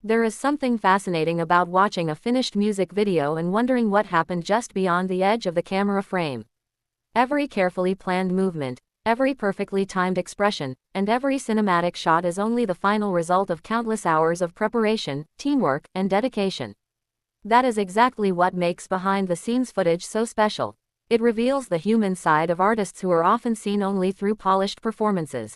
There is something fascinating about watching a finished music video and wondering what happened just beyond the edge of the camera frame. Every carefully planned movement, every perfectly timed expression, and every cinematic shot is only the final result of countless hours of preparation, teamwork, and dedication. That is exactly what makes behind-the-scenes footage so special. It reveals the human side of artists who are often seen only through polished performances.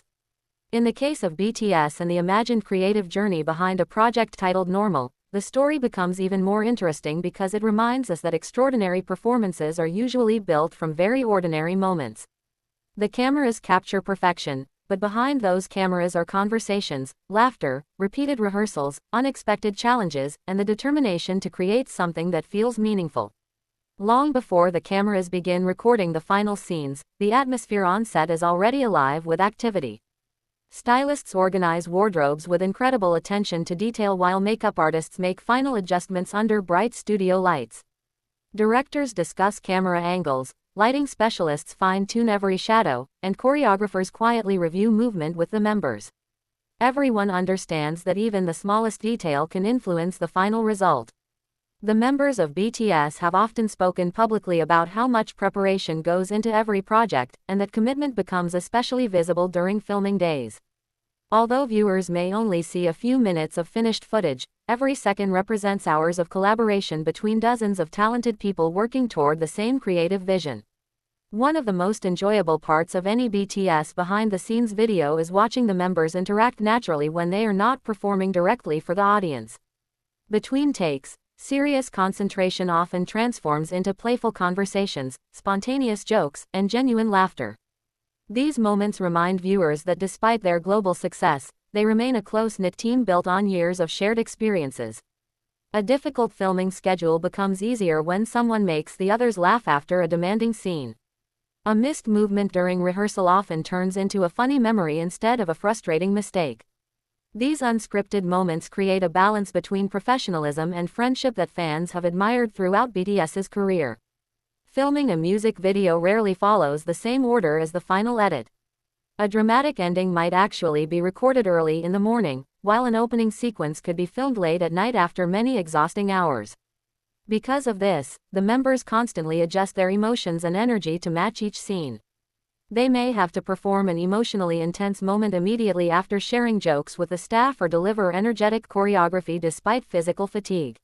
In the case of BTS and the imagined creative journey behind a project titled Normal, the story becomes even more interesting because it reminds us that extraordinary performances are usually built from very ordinary moments. The cameras capture perfection, but behind those cameras are conversations, laughter, repeated rehearsals, unexpected challenges, and the determination to create something that feels meaningful. Long before the cameras begin recording the final scenes, the atmosphere on set is already alive with activity. Stylists organize wardrobes with incredible attention to detail while makeup artists make final adjustments under bright studio lights. Directors discuss camera angles, lighting specialists fine-tune every shadow, and choreographers quietly review movement with the members. Everyone understands that even the smallest detail can influence the final result. The members of BTS have often spoken publicly about how much preparation goes into every project, and that commitment becomes especially visible during filming days. Although viewers may only see a few minutes of finished footage, every second represents hours of collaboration between dozens of talented people working toward the same creative vision. One of the most enjoyable parts of any BTS behind-the-scenes video is watching the members interact naturally when they are not performing directly for the audience. Between takes, serious concentration often transforms into playful conversations, spontaneous jokes, and genuine laughter. These moments remind viewers that despite their global success, they remain a close-knit team built on years of shared experiences. A difficult filming schedule becomes easier when someone makes the others laugh after a demanding scene. A missed movement during rehearsal often turns into a funny memory instead of a frustrating mistake. These unscripted moments create a balance between professionalism and friendship that fans have admired throughout BTS's career. Filming a music video rarely follows the same order as the final edit. A dramatic ending might actually be recorded early in the morning, while an opening sequence could be filmed late at night after many exhausting hours. Because of this, the members constantly adjust their emotions and energy to match each scene. They may have to perform an emotionally intense moment immediately after sharing jokes with the staff or deliver energetic choreography despite physical fatigue.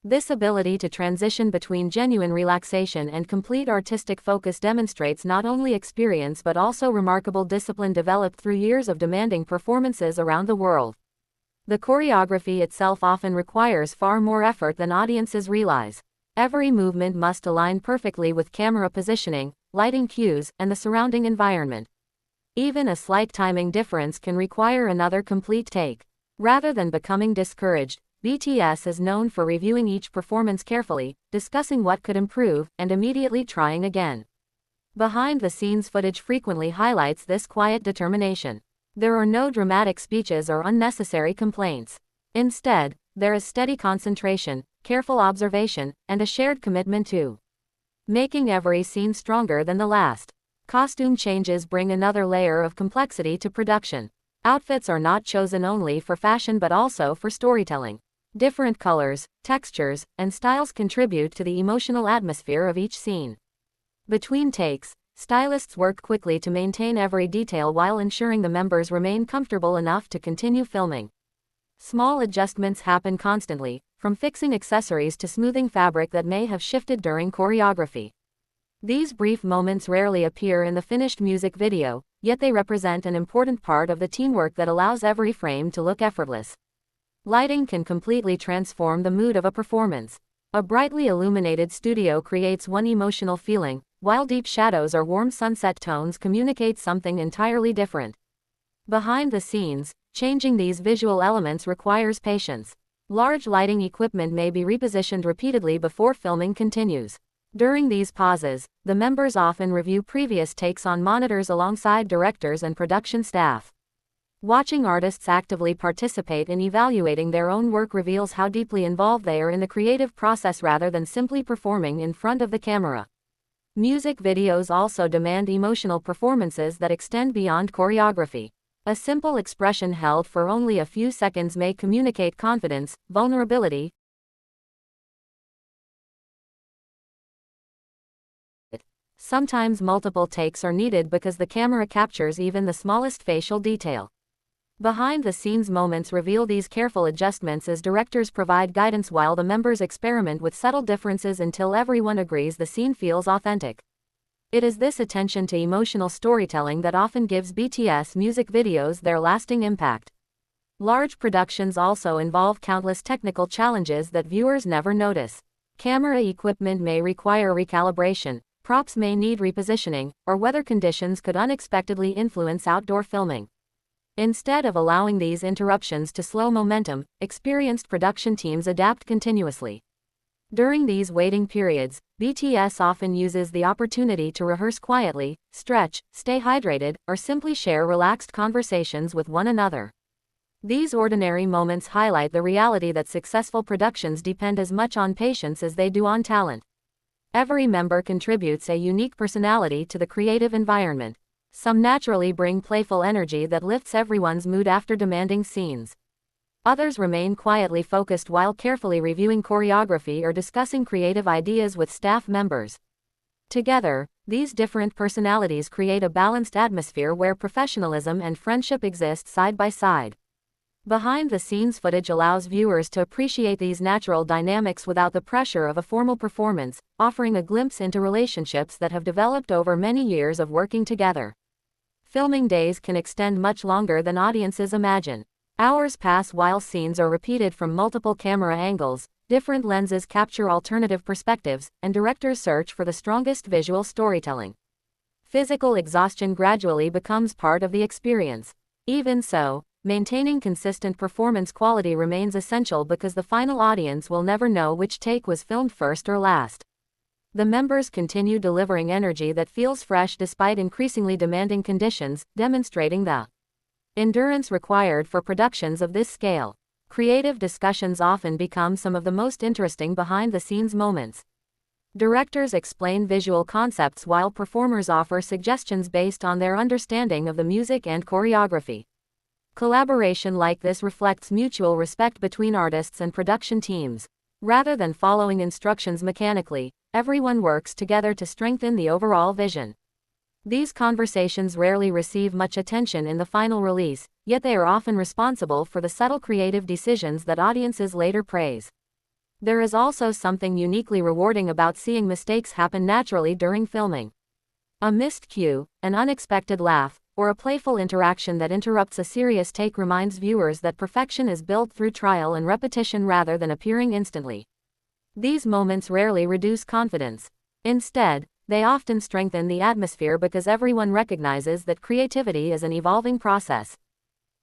This ability to transition between genuine relaxation and complete artistic focus demonstrates not only experience but also remarkable discipline developed through years of demanding performances around the world. The choreography itself often requires far more effort than audiences realize. Every movement must align perfectly with camera positioning, lighting cues, and the surrounding environment. Even a slight timing difference can require another complete take. Rather than becoming discouraged, BTS is known for reviewing each performance carefully, discussing what could improve, and immediately trying again. Behind-the-scenes footage frequently highlights this quiet determination. There are no dramatic speeches or unnecessary complaints. Instead, there is steady concentration, careful observation, and a shared commitment to making every scene stronger than the last. Costume changes bring another layer of complexity to production. Outfits are not chosen only for fashion but also for storytelling. Different colors, textures, and styles contribute to the emotional atmosphere of each scene. Between takes, stylists work quickly to maintain every detail while ensuring the members remain comfortable enough to continue filming. Small adjustments happen constantly, from fixing accessories to smoothing fabric that may have shifted during choreography. These brief moments rarely appear in the finished music video, yet they represent an important part of the teamwork that allows every frame to look effortless. Lighting can completely transform the mood of a performance. A brightly illuminated studio creates one emotional feeling, while deep shadows or warm sunset tones communicate something entirely different. Behind the scenes, changing these visual elements requires patience. Large lighting equipment may be repositioned repeatedly before filming continues. During these pauses, the members often review previous takes on monitors alongside directors and production staff. Watching artists actively participate in evaluating their own work reveals how deeply involved they are in the creative process rather than simply performing in front of the camera. Music videos also demand emotional performances that extend beyond choreography. A simple expression held for only a few seconds may communicate confidence, vulnerability. Sometimes multiple takes are needed because the camera captures even the smallest facial detail. Behind-the-scenes moments reveal these careful adjustments as directors provide guidance while the members experiment with subtle differences until everyone agrees the scene feels authentic. It is this attention to emotional storytelling that often gives BTS music videos their lasting impact. Large productions also involve countless technical challenges that viewers never notice. Camera equipment may require recalibration, props may need repositioning, or weather conditions could unexpectedly influence outdoor filming. Instead of allowing these interruptions to slow momentum, experienced production teams adapt continuously. During these waiting periods, BTS often uses the opportunity to rehearse quietly, stretch, stay hydrated, or simply share relaxed conversations with one another. These ordinary moments highlight the reality that successful productions depend as much on patience as they do on talent. Every member contributes a unique personality to the creative environment. Some naturally bring playful energy that lifts everyone's mood after demanding scenes. Others remain quietly focused while carefully reviewing choreography or discussing creative ideas with staff members. Together, these different personalities create a balanced atmosphere where professionalism and friendship exist side by side. Behind-the-scenes footage allows viewers to appreciate these natural dynamics without the pressure of a formal performance, offering a glimpse into relationships that have developed over many years of working together. Filming days can extend much longer than audiences imagine. Hours pass while scenes are repeated from multiple camera angles, different lenses capture alternative perspectives, and directors search for the strongest visual storytelling. Physical exhaustion gradually becomes part of the experience. Even so, maintaining consistent performance quality remains essential because the final audience will never know which take was filmed first or last. The members continue delivering energy that feels fresh despite increasingly demanding conditions, demonstrating the endurance required for productions of this scale. Creative discussions often become some of the most interesting behind-the-scenes moments. Directors explain visual concepts while performers offer suggestions based on their understanding of the music and choreography. Collaboration like this reflects mutual respect between artists and production teams. Rather than following instructions mechanically, everyone works together to strengthen the overall vision. These conversations rarely receive much attention in the final release, yet they are often responsible for the subtle creative decisions that audiences later praise. There is also something uniquely rewarding about seeing mistakes happen naturally during filming. A missed cue, an unexpected laugh, or a playful interaction that interrupts a serious take reminds viewers that perfection is built through trial and repetition rather than appearing instantly. These moments rarely reduce confidence. Instead, they often strengthen the atmosphere because everyone recognizes that creativity is an evolving process.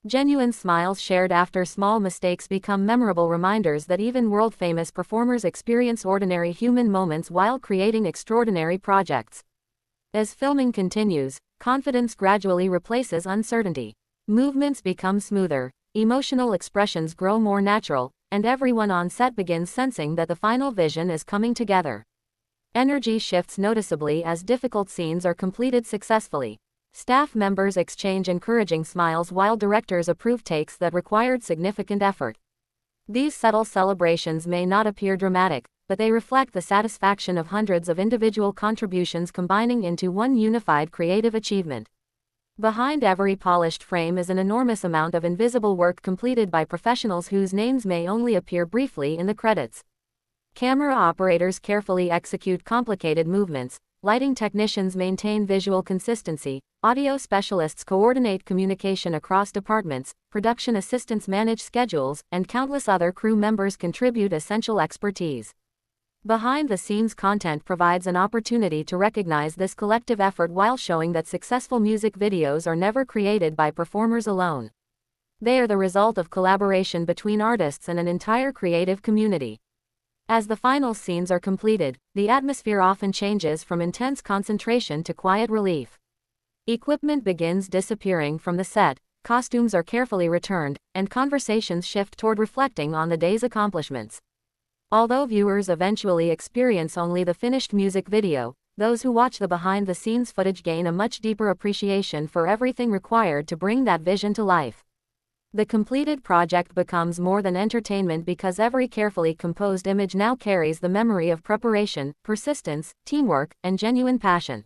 Genuine smiles shared after small mistakes become memorable reminders that even world-famous performers experience ordinary human moments while creating extraordinary projects. As filming continues, confidence gradually replaces uncertainty. Movements become smoother, emotional expressions grow more natural, and everyone on set begins sensing that the final vision is coming together. Energy shifts noticeably as difficult scenes are completed successfully. Staff members exchange encouraging smiles while directors approve takes that required significant effort. These subtle celebrations may not appear dramatic, but they reflect the satisfaction of hundreds of individual contributions combining into one unified creative achievement. Behind every polished frame is an enormous amount of invisible work completed by professionals whose names may only appear briefly in the credits. Camera operators carefully execute complicated movements, lighting technicians maintain visual consistency, audio specialists coordinate communication across departments, production assistants manage schedules, and countless other crew members contribute essential expertise. Behind-the-scenes content provides an opportunity to recognize this collective effort while showing that successful music videos are never created by performers alone. They are the result of collaboration between artists and an entire creative community. As the final scenes are completed, the atmosphere often changes from intense concentration to quiet relief. Equipment begins disappearing from the set, costumes are carefully returned, and conversations shift toward reflecting on the day's accomplishments. Although viewers eventually experience only the finished music video, Those who watch the behind-the-scenes footage gain a much deeper appreciation for everything required to bring that vision to life. The completed project becomes more than entertainment because every carefully composed image now carries the memory of preparation, persistence, teamwork, and genuine passion.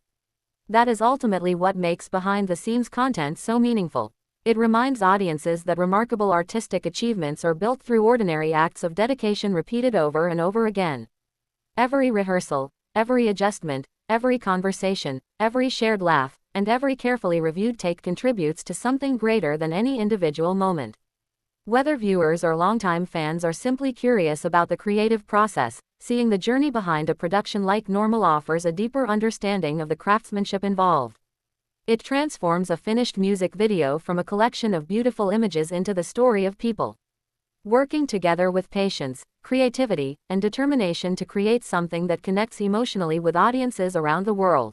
That is ultimately what makes behind-the-scenes content so meaningful. It reminds audiences that remarkable artistic achievements are built through ordinary acts of dedication repeated over and over again. Every rehearsal, every adjustment, every conversation, every shared laugh, and every carefully reviewed take contributes to something greater than any individual moment. Whether viewers or longtime fans are simply curious about the creative process, seeing the journey behind a production like Normal offers a deeper understanding of the craftsmanship involved. It transforms a finished music video from a collection of beautiful images into the story of people working together with patience, creativity, and determination to create something that connects emotionally with audiences around the world.